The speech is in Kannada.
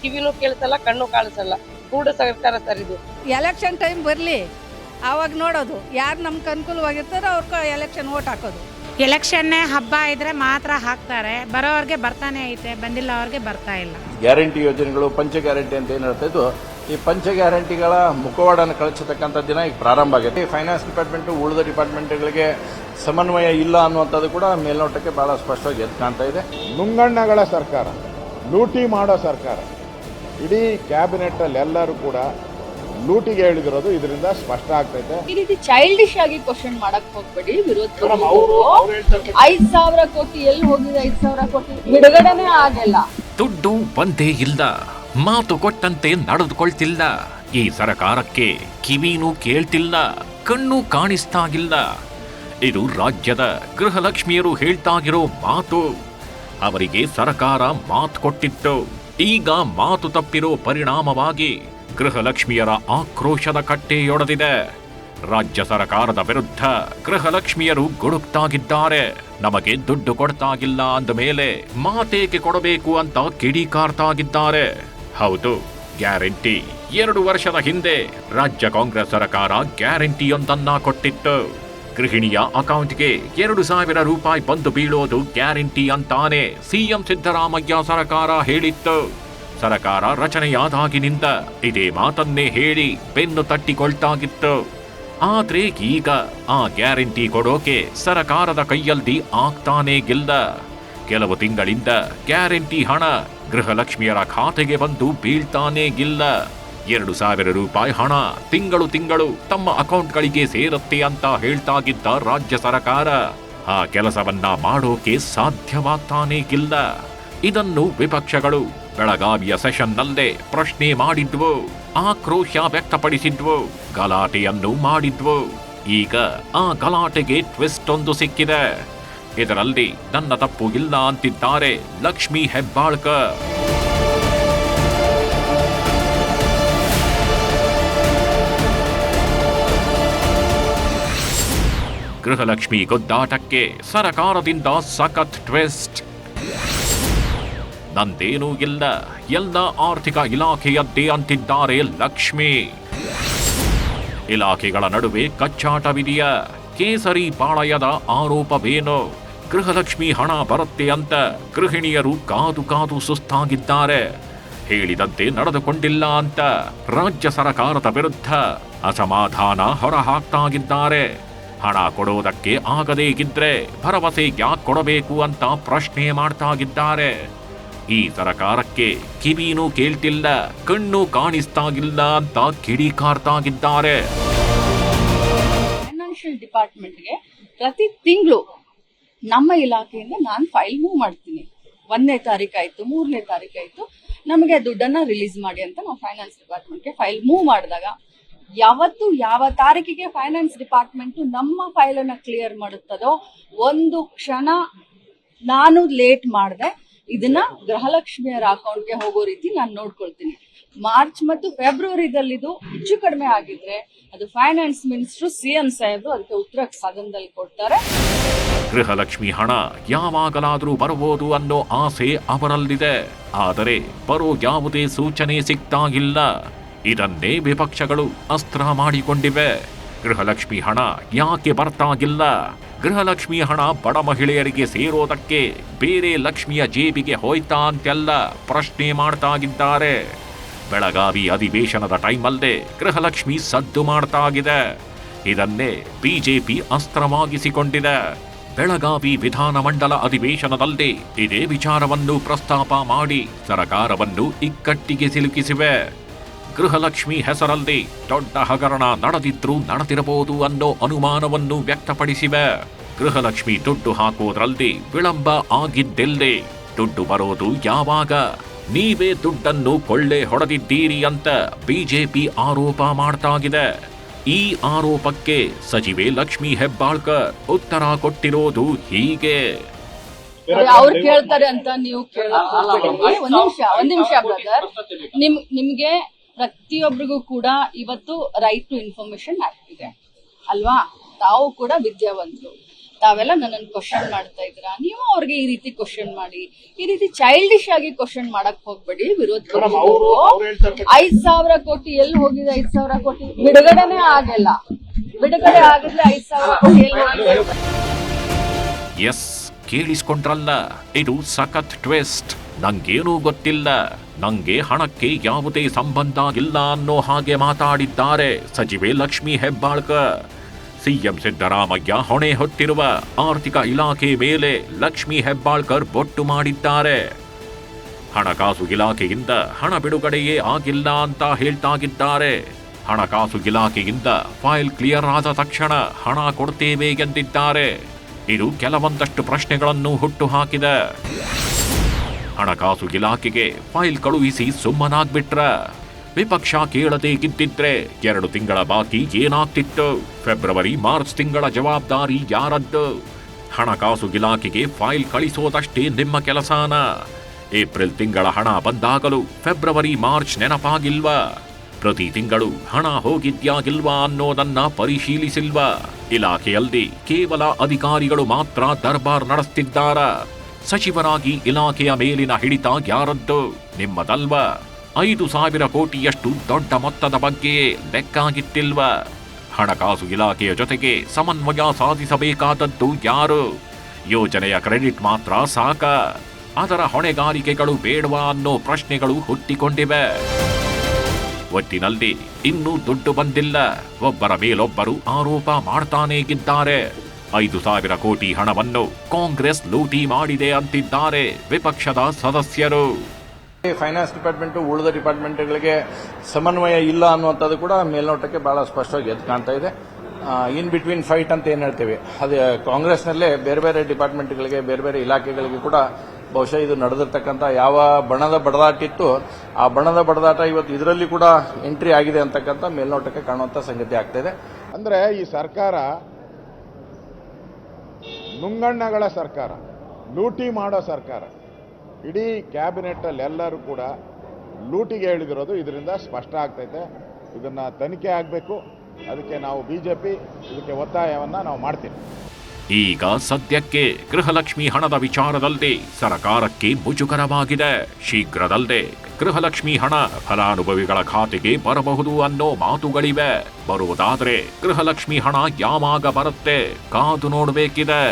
ಕಿವಿನೂ ಕೇಳಿಸಲ್ಲ, ಕಣ್ಣು ಕಾಣಿಸಲ್ಲ. ಕೂಡ ಸರ್ಕಾರ ಸರ್ ಇದು. ಎಲೆಕ್ಷನ್ ಟೈಮ್ ಬರಲಿ, ಆವಾಗ ನೋಡೋದು ಯಾರು ನಮ್ಗೆ ಅನುಕೂಲವಾಗಿರ್ತಾರೋ ಅವ್ರಿಗೆ ಎಲೆಕ್ಷನ್ ಓಟ್ ಹಾಕೋದು. ಎಲೆಕ್ಷನ್ನೇ ಹಬ್ಬ ಇದ್ರೆ ಮಾತ್ರ ಹಾಕ್ತಾರೆ, ಬರೋರ್ಗೆ ಬರ್ತಾನೆ ಐತೆ, ಬಂದಿಲ್ಲ ಅವ್ರಿಗೆ ಬರ್ತಾ ಇಲ್ಲ. ಗ್ಯಾರಂಟಿ ಯೋಜನೆಗಳು, ಪಂಚ ಗ್ಯಾರಂಟಿ ಅಂತ ಏನು ಹೇಳ್ತಾ ಇದ್ದು, ಈ ಪಂಚ ಗ್ಯಾರಂಟಿಗಳ ಮುಖವಾಡನ್ನು ಕಳಿಸತಕ್ಕಂಥ ದಿನ ಈಗ ಪ್ರಾರಂಭ ಆಗಿದೆ. ಫೈನಾನ್ಸ್ ಡಿಪಾರ್ಟ್ಮೆಂಟ್ ಉಳಿದ ಡಿಪಾರ್ಟ್ಮೆಂಟ್ಗಳಿಗೆ ಸಮನ್ವಯ ಇಲ್ಲ ಅನ್ನುವಂಥದ್ದು ಕೂಡ ಮೇಲ್ನೋಟಕ್ಕೆ ಬಹಳ ಸ್ಪಷ್ಟವಾಗಿ ಎದ್ದು ಕಾಣ್ತಾ ಇದೆ. ನುಂಗಣ್ಣಗಳ ಸರ್ಕಾರ, ಲೂಟಿ ಮಾಡೋ ಸರ್ಕಾರ. ಇಡೀ ಕ್ಯಾಬಿನೆಟ್ ಅಲ್ಲಿ ಎಲ್ಲರೂ ಕೂಡ ಲೂಟಿಗೆ ಹೇಳಿದಿರೋದು ಇದರಿಂದ ಸ್ಪಷ್ಟ ಆಗ್ತೈತೆ. ಈ ರೀತಿ ಚೈಲ್ಡಿಶ್ ಆಗಿ ಕ್ವಶನ್ ಮಾಡಕ್ ಹೋಗ್ಬೇಡಿ. ವಿರೋಧ 5,000 ಕೋಟಿ ಎಲ್ಲಿ ಹೋಗಿದೆ? 5,000 ಕೋಟಿ ಬಿಡುಗಡೆನೇ ಆಗಿಲ್ಲ. ದುಡ್ಡು ಒಂದೇ ಇಲ್ಲ, ಮಾತು ಕೊಟ್ಟಂತೆ ನಡೆದುಕೊಳ್ತಿಲ್ಲ. ಈ ಸರ್ಕಾರಕ್ಕೆ ಕಿವಿನೂ ಕೇಳ್ತಿಲ್ಲ, ಕಣ್ಣು ಕಾಣಿಸ್ತಾಗಿಲ್ಲ. ಇದು ರಾಜ್ಯದ ಗೃಹಲಕ್ಷ್ಮಿಯರು ಹೇಳ್ತಾಗಿರೋ ಮಾತು. ಅವರಿಗೆ ಸರ್ಕಾರ ಮಾತು ಕೊಟ್ಟಿತ್ತು. ಈಗ ಮಾತು ತಪ್ಪಿರೋ ಪರಿಣಾಮವಾಗಿ ಗೃಹಲಕ್ಷ್ಮಿಯರ ಆಕ್ರೋಶದ ಕಟ್ಟೆಯೊಡೆದಿದೆ. ರಾಜ್ಯ ಸರ್ಕಾರದ ವಿರುದ್ಧ ಗೃಹಲಕ್ಷ್ಮಿಯರು ಗುಡುಕ್ತಾಗಿದ್ದಾರೆ. ನಮಗೆ ದುಡ್ಡು ಕೊಡ್ತಾಗಿಲ್ಲ ಅಂದ ಮೇಲೆ ಮಾತೇಕೆ ಕೊಡಬೇಕು ಅಂತ ಕಿಡಿಕಾರ್ತಾಗಿದ್ದಾರೆ. ಹೌದು, ಗ್ಯಾರಂಟಿ 2 ವರ್ಷದ ಹಿಂದೆ ರಾಜ್ಯ ಕಾಂಗ್ರೆಸ್ ಸರ್ಕಾರ ಗ್ಯಾರಂಟಿಯೊಂದನ್ನ ಕೊಟ್ಟಿತ್ತು. ಗೃಹಿಣಿಯ ಅಕೌಂಟ್ಗೆ 2,000 ರೂಪಾಯಿ ಬಂದು ಬೀಳೋದು ಗ್ಯಾರಂಟಿ ಅಂತಾನೆ ಸಿಎಂ ಸಿದ್ದರಾಮಯ್ಯ ಸರ್ಕಾರ ಹೇಳಿತ್ತು. ಸರ್ಕಾರ ರಚನೆಯಾದಾಗಿನಿಂದ ಇದೇ ಮಾತನ್ನೇ ಹೇಳಿ ಬೆನ್ನು ತಟ್ಟಿಕೊಳ್ತಾಗಿತ್ತು. ಆದ್ರೆ ಈಗ ಆ ಗ್ಯಾರಂಟಿ ಕೊಡೋಕೆ ಸರ್ಕಾರದ ಕೈಯಲ್ಲಿ ಆಗ್ತಾನೇ ಗಿಲ್ಲ. ಕೆಲವು ತಿಂಗಳಿಂದ ಗ್ಯಾರಂಟಿ ಹಣ ಗೃಹಲಕ್ಷ್ಮಿಯರ ಖಾತೆಗೆ ಬಂದು ಬೀಳ್ತಾನೇ ಗಿಲ್ಲ. 2,000 ರೂಪಾಯಿ ಹಣ ತಿಂಗಳು ತಮ್ಮ ಅಕೌಂಟ್ಗಳಿಗೆ ಸೇರುತ್ತೆ ಅಂತ ಹೇಳ್ತಾಗಿದ್ದ ರಾಜ್ಯ ಸರ್ಕಾರ ಆ ಕೆಲಸವನ್ನ ಮಾಡೋಕೆ ಸಾಧ್ಯವಾಗ್ತಾನೇ ಇಲ್ಲ. ಇದನ್ನು ವಿಪಕ್ಷಗಳು ಬೆಳಗಾವಿಯ ಸೆಷನ್ನಲ್ಲೇ ಪ್ರಶ್ನೆ ಮಾಡಿದ್ವು, ಆಕ್ರೋಶ ವ್ಯಕ್ತಪಡಿಸಿದ್ವು, ಗಲಾಟೆಯನ್ನು ಮಾಡಿದ್ವು. ಈಗ ಆ ಗಲಾಟೆಗೆ ಟ್ವಿಸ್ಟ್ ಒಂದು ಸಿಕ್ಕಿದೆ. ಇದರಲ್ಲಿ ನನ್ನ ತಪ್ಪು ಇಲ್ಲ ಅಂತಿದ್ದಾರೆ ಲಕ್ಷ್ಮೀ ಹೆಬ್ಬಾಳ್ಕರ್. ಗೃಹಲಕ್ಷ್ಮಿ ಗುದ್ದಾಟಕ್ಕೆ ಸರ್ಕಾರದಿಂದ ಸಖತ್ ಟ್ವಿಸ್ಟ್. ನಂದೇನೂ ಇಲ್ಲ, ಎಲ್ಲ ಆರ್ಥಿಕ ಇಲಾಖೆಯದ್ದೇ ಅಂತಿದ್ದಾರೆ ಲಕ್ಷ್ಮಿ. ಇಲಾಖೆಗಳ ನಡುವೆ ಕಚ್ಚಾಟವಿದೆಯಾ? ಕೇಸರಿ ಪಾಳಯದ ಆರೋಪವೇನು? ಗೃಹಲಕ್ಷ್ಮಿ ಹಣ ಬರುತ್ತೆ ಅಂತ ಗೃಹಿಣಿಯರು ಕಾದು ಸುಸ್ತಾಗಿದ್ದಾರೆ. ಹೇಳಿದಂತೆ ನಡೆದುಕೊಂಡಿಲ್ಲ ಅಂತ ರಾಜ್ಯ ಸರ್ಕಾರದ ವಿರುದ್ಧ ಅಸಮಾಧಾನ ಹೊರಹಾಕ್ತಾಗಿದ್ದಾರೆ. ಹಣ ಕೊಡೋದಕ್ಕೆ ಆಗದೇ ಇದ್ರೆ ಭರವಸೆ ಯಾಕೆ ಕೊಡಬೇಕು ಅಂತ ಪ್ರಶ್ನೆ ಮಾಡ್ತಾಗಿದ್ದಾರೆ. ಈ ಸರ್ಕಾರಕ್ಕೆ ಕಿವಿನೂ ಕೇಳ್ತಿಲ್ಲ, ಕಣ್ಣು ಕಾಣಿಸ್ತಾಗಿಲ್ಲ ಅಂತ ಕಿಡಿಕಾರ್ತಾಗಿದ್ದಾರೆ. ಫೈನಾನ್ಷಿಯಲ್ ಡಿಪಾರ್ಟ್ಮೆಂಟ್ಗೆ ಪ್ರತಿ ತಿಂಗಳು ನಮ್ಮ ಇಲಾಖೆಯಿಂದ ನಾನು ಫೈಲ್ ಮೂವ್ ಮಾಡ್ತೀನಿ. 1ನೇ ತಾರೀಕಾಯ್ತು, 3ನೇ ತಾರೀಕಾಯ್ತು, ನಮಗೆ ದುಡ್ಡನ್ನ ರಿಲೀಸ್ ಮಾಡಿ ಅಂತ ನಾವು ಫೈನಾನ್ಸ್ ಡಿಪಾರ್ಟ್ಮೆಂಟ್ಗೆ ಫೈಲ್ ಮೂವ್ ಮಾಡಿದಾಗ ಯಾವತ್ತು ಯಾವ ತಾರೀಕಿಗೆ ಫೈನಾನ್ಸ್ ಡಿಪಾರ್ಟ್ಮೆಂಟ್ ನಮ್ಮ ಫೈಲ್ ಅನ್ನ ಕ್ಲಿಯರ್ ಮಾಡುತ್ತದೋ ಒಂದು ಕ್ಷಣ ನಾನು ಲೇಟ್ ಮಾಡಿದೆ ಇದನ್ನ ಗೃಹಲಕ್ಷ್ಮಿಯರ ಅಕೌಂಟ್ಗೆ ಹೋಗೋ ರೀತಿ ನಾನು ನೋಡ್ಕೊಳ್ತೀನಿ. ಮಾರ್ಚ್ ಮತ್ತು ಫೆಬ್ರವರಿದಲ್ಲಿದು ಹೆಚ್ಚು ಕಡಿಮೆ ಆಗಿದ್ರೆ ಅದು ಫೈನಾನ್ಸ್ ಮಿನಿಸ್ಟ್ರು ಸಿಎಂ ಸಾಹೇಬ್ರು ಅದಕ್ಕೆ ಉತ್ತರ ಸದನದಲ್ಲಿ ಕೊಡ್ತಾರೆ. ಗೃಹಲಕ್ಷ್ಮಿ ಹಣ ಯಾವಾಗಲಾದರೂ ಬರಬಹುದು ಅನ್ನೋ ಆಸೆ ಅವರಲ್ಲಿದೆ. ಆದರೆ ಬರೋ ಯಾವುದೇ ಸೂಚನೆ ಸಿಗ್ತಾಗಿಲ್ಲ. ಇದನ್ನೇ ವಿಪಕ್ಷಗಳು ಅಸ್ತ್ರ ಮಾಡಿಕೊಂಡಿವೆ. ಗೃಹಲಕ್ಷ್ಮಿ ಹಣ ಯಾಕೆ ಬರ್ತಾಗಿಲ್ಲ? ಗೃಹಲಕ್ಷ್ಮಿ ಹಣ ಬಡ ಮಹಿಳೆಯರಿಗೆ ಸೇರೋದಕ್ಕೆ ಬೇರೆ ಲಕ್ಷ್ಮಿಯ ಜೇಬಿಗೆ ಹೋಯ್ತಾ ಅಂತೆಲ್ಲ ಪ್ರಶ್ನೆ ಮಾಡ್ತಾಗಿದ್ದಾರೆ. ಬೆಳಗಾವಿ ಅಧಿವೇಶನದ ಟೈಮಲ್ಲೇ ಗೃಹಲಕ್ಷ್ಮಿ ಸದ್ದು ಮಾಡ್ತಾಗಿದೆ. ಇದನ್ನೇ ಬಿಜೆಪಿ ಅಸ್ತ್ರವಾಗಿಸಿಕೊಂಡಿದೆ. ಬೆಳಗಾವಿ ವಿಧಾನಮಂಡಲ ಅಧಿವೇಶನದಲ್ಲಿ ಇದೇ ವಿಚಾರವನ್ನು ಪ್ರಸ್ತಾಪ ಮಾಡಿ ಸರ್ಕಾರವನ್ನು ಇಕ್ಕಟ್ಟಿಗೆ ಸಿಲುಕಿಸಿವೆ. ಗೃಹಲಕ್ಷ್ಮಿ ಹೆಸರಲ್ಲಿ ದೊಡ್ಡ ಹಗರಣ ನಡೆದಿರಬಹುದು ಅನ್ನೋ ಅನುಮಾನವನ್ನು ವ್ಯಕ್ತಪಡಿಸಿವೆ. ಗೃಹಲಕ್ಷ್ಮಿ ದುಡ್ಡು ಹಾಕೋದ್ರಲ್ಲಿ ವಿಳಂಬ ಆಗಿದ್ದೆಲ್ಲೇ? ದುಡ್ಡು ಬರೋದು ಯಾವಾಗ? ನೀವೇ ದುಡ್ಡನ್ನು ಕೊಳ್ಳೆ ಹೊಡೆದಿದ್ದೀರಿ ಅಂತ ಬಿಜೆಪಿ ಆರೋಪ ಮಾಡ್ತಾಗಿದೆ. ಈ ಆರೋಪಕ್ಕೆ ಸಚಿವೆ ಲಕ್ಷ್ಮೀ ಹೆಬ್ಬಾಳ್ಕರ್ ಉತ್ತರ ಕೊಟ್ಟಿರೋದು ಹೀಗೆ. ಅವ್ರು ಕೇಳ್ತಾರೆ ಅಂತ ನೀವು ಒಂದ್ ನಿಮಿಷ ಬ್ರದರ್. ನಿಮ್ಗೆ ಪ್ರತಿಯೊಬ್ಬರಿಗೂ ಕೂಡ ಇವತ್ತು ರೈಟ್ ಟು ಇನ್ಫಾರ್ಮೇಶನ್ ಆಕ್ಟ್ ಇದೆ ಅಲ್ವಾ? ತಾವು ಕೂಡ ವಿದ್ಯಾವಂತರು, ತಾವೆಲ್ಲ ನನ್ನನ್ನು ಕ್ವಶನ್ ಮಾಡ್ತಾ ಇದ್ದೀರಾ, ನೀವು ಅವ್ರಿಗೆ ಈ ರೀತಿ ಕ್ವಶನ್ ಮಾಡಿ, ಈ ರೀತಿ ಚೈಲ್ಡಿಶ್ ಆಗಿ ಕ್ವಶನ್ ಮಾಡಕ್ ಹೋಗ್ಬೇಡಿ. ವಿರೋಧ ಪಕ್ಷದವರು 5,000 ಕೋಟಿ ಎಲ್ಲಿ ಹೋಗಿದೆ? 5,000 ಕೋಟಿ ಬಿಡುಗಡೆನೇ ಆಗಿಲ್ಲ. ಬಿಡುಗಡೆ ಆಗಿದ್ರೆ 5,000 ಕೋಟಿ ಎಲ್ಲಿ ಹೋಗಿದೆ? ಎಸ್, ಕೇಳಿಸ್ಕೊಂಡ್ರಲ್ಲ, ಇದು ಸಖತ್ ಟ್ವಿಸ್ಟ್. ನಂಗೇನೂ ಗೊತ್ತಿಲ್ಲ, ನಂಗೆ ಹಣಕ್ಕೆ ಯಾವುದೇ ಸಂಬಂಧ ಇಲ್ಲ ಅನ್ನೋ ಹಾಗೆ ಮಾತಾಡಿದ್ದಾರೆ ಸಚಿವೆ ಲಕ್ಷ್ಮೀ ಹೆಬ್ಬಾಳ್ಕರ್. ಸಿಎಂ ಸಿದ್ದರಾಮಯ್ಯ ಹೊಣೆ ಹೊತ್ತಿರುವ ಆರ್ಥಿಕ ಇಲಾಖೆ ಮೇಲೆ ಲಕ್ಷ್ಮೀ ಹೆಬ್ಬಾಳ್ಕರ್ ಬೊಟ್ಟು ಮಾಡಿದ್ದಾರೆ. ಹಣಕಾಸು ಇಲಾಖೆಯಿಂದ ಹಣ ಬಿಡುಗಡೆಯೇ ಆಗಿಲ್ಲ ಅಂತ ಹೇಳ್ತಾಗಿದ್ದಾರೆ. ಹಣಕಾಸು ಇಲಾಖೆಯಿಂದ ಫೈಲ್ ಕ್ಲಿಯರ್ ಆದ ತಕ್ಷಣ ಹಣ ಕೊಡ್ತೇವೆ ಎಂದಿದ್ದಾರೆ. ಇದು ಕೆಲವೊಂದಷ್ಟು ಪ್ರಶ್ನೆಗಳನ್ನು ಹುಟ್ಟುಹಾಕಿದೆ. ಹಣಕಾಸು ಇಲಾಖೆಗೆ ಫೈಲ್ ಕಳುಹಿಸಿ ಸುಮ್ಮನಾಗ್ಬಿಟ್ರ? ವಿಪಕ್ಷ ಕೇಳದೆ ಗಿದ್ದಿದ್ರೆ 2 ತಿಂಗಳ ಬಾಕಿ ಏನಾಗ್ತಿತ್ತು? ಫೆಬ್ರವರಿ ಮಾರ್ಚ್ ತಿಂಗಳ ಜವಾಬ್ದಾರಿ ಯಾರದ್ದು? ಹಣಕಾಸು ಇಲಾಖೆಗೆ ಫೈಲ್ ಕಳಿಸೋದಷ್ಟೇ ನಿಮ್ಮ ಕೆಲಸನ? ಏಪ್ರಿಲ್ ತಿಂಗಳ ಹಣ ಬಂದಾಗಲೂ ಫೆಬ್ರವರಿ ಮಾರ್ಚ್ ನೆನಪಾಗಿಲ್ವಾ? ಪ್ರತಿ ತಿಂಗಳು ಹಣ ಹೋಗಿದ್ಯಾ ಇಲ್ವಾ ಅನ್ನೋದನ್ನ ಪರಿಶೀಲಿಸಿಲ್ವಾ? ಇಲಾಖೆಯಲ್ಲಿ ಕೇವಲ ಅಧಿಕಾರಿಗಳು ಮಾತ್ರ ದರ್ಬಾರ್ ನಡೆಸ್ತಿದ್ದಾರ? ಸಚಿವರಾಗಿ ಇಲಾಖೆಯ ಮೇಲಿನ ಹಿಡಿತ ಯಾರದ್ದು? ನಿಮ್ಮದಲ್ವಾ? 5,000 ಕೋಟಿಯಷ್ಟು ದೊಡ್ಡ ಮೊತ್ತದ ಬಗ್ಗೆ ಲೆಕ್ಕಾಗಿತ್ತಿಲ್ವಾ? ಹಣಕಾಸು ಇಲಾಖೆಯ ಜೊತೆಗೆ ಸಮನ್ವಯ ಸಾಧಿಸಬೇಕಾದದ್ದು ಯಾರು? ಯೋಜನೆಯ ಕ್ರೆಡಿಟ್ ಮಾತ್ರ ಸಾಕ? ಅದರ ಹೊಣೆಗಾರಿಕೆಗಳು ಬೇಡವಾ ಅನ್ನೋ ಪ್ರಶ್ನೆಗಳು ಹುಟ್ಟಿಕೊಂಡಿವೆ. ಒಟ್ಟಿನಲ್ಲಿ ಇನ್ನೂ ದುಡ್ಡು ಬಂದಿಲ್ಲ. ಒಬ್ಬರ ಮೇಲೊಬ್ಬರು ಆರೋಪ ಮಾಡ್ತಾನೇ ಇದ್ದಾರೆ. 5,000 ಕೋಟಿ ಹಣವನ್ನು ಕಾಂಗ್ರೆಸ್ ಲೂಟಿ ಮಾಡಿದೆ ಅಂತಿದ್ದಾರೆ ವಿಪಕ್ಷದ ಸದಸ್ಯರು. ಫೈನಾನ್ಸ್ ಡಿಪಾರ್ಟ್ಮೆಂಟ್ ಉಳಿದ ಡಿಪಾರ್ಟ್ಮೆಂಟ್ಗಳಿಗೆ ಸಮನ್ವಯ ಇಲ್ಲ ಅನ್ನುವಂಥದ್ದು ಕೂಡ ಮೇಲ್ನೋಟಕ್ಕೆ ಬಹಳ ಸ್ಪಷ್ಟವಾಗಿ ಎದ್ದು ಕಾಣ್ತಾ ಇದೆ. ಇನ್ ಬಿಟ್ವೀನ್ ಫೈಟ್ ಅಂತ ಏನು ಹೇಳ್ತೇವೆ, ಅದು ಕಾಂಗ್ರೆಸ್ನಲ್ಲೇ ಬೇರೆ ಬೇರೆ ಡಿಪಾರ್ಟ್ಮೆಂಟ್ಗಳಿಗೆ, ಬೇರೆ ಬೇರೆ ಇಲಾಖೆಗಳಿಗೆ ಕೂಡ ಬಹುಶಃ ಇದು ನಡೆದಿರ್ತಕ್ಕಂಥ ಯಾವ ಬಣದ ಬಡದಾಟ ಇತ್ತು, ಆ ಬಣದ ಬಡದಾಟ ಇವತ್ತು ಇದರಲ್ಲಿ ಕೂಡ ಎಂಟ್ರಿ ಆಗಿದೆ ಅಂತಕ್ಕಂಥ ಮೇಲ್ನೋಟಕ್ಕೆ ಕಾಣುವಂಥ ಸಂಗತಿ ಆಗ್ತಾ ಇದೆ. ಅಂದರೆ ಈ ಸರ್ಕಾರ ನುಂಗಣ್ಣಗಳ ಸರ್ಕಾರ, ಲೂಟಿ ಮಾಡೋ ಸರ್ಕಾರ. ಇಡೀ ಕ್ಯಾಬಿನೆಟ್ಟಲ್ಲಿ ಎಲ್ಲರೂ ಕೂಡ ಲೂಟಿಗೆ ಇಳಿದಿರೋದು ಇದರಿಂದ ಸ್ಪಷ್ಟ ಆಗ್ತೈತೆ. ಇದನ್ನು ತನಿಖೆ ಆಗಬೇಕು. ಅದಕ್ಕೆ ನಾವು ಬಿಜೆಪಿ ಇದಕ್ಕೆ ಒತ್ತಾಯವನ್ನು ನಾವು ಮಾಡ್ತೀವಿ. ಈಗ ಸದ್ಯಕ್ಕೆ ಗೃಹಲಕ್ಷ್ಮಿ ಹಣದ ವಿಚಾರದಲ್ಲಿ ಸರ್ಕಾರಕ್ಕೆ ಮುಜುಗರವಾಗಿದೆ. ಶೀಘ್ರದಲ್ಲೇ ಗೃಹಲಕ್ಷ್ಮಿ ಹಣ ಫಲಾನುಭವಿಗಳ ಖಾತೆಗೆ ಬರಬಹುದು ಅನ್ನೋ ಮಾತುಗಳಿವೆ. ಬರುವುದಾದ್ರೆ ಗೃಹಲಕ್ಷ್ಮಿ ಹಣ ಯಾವಾಗ ಬರುತ್ತೆ ಕಾದು ನೋಡಬೇಕಿದೆ.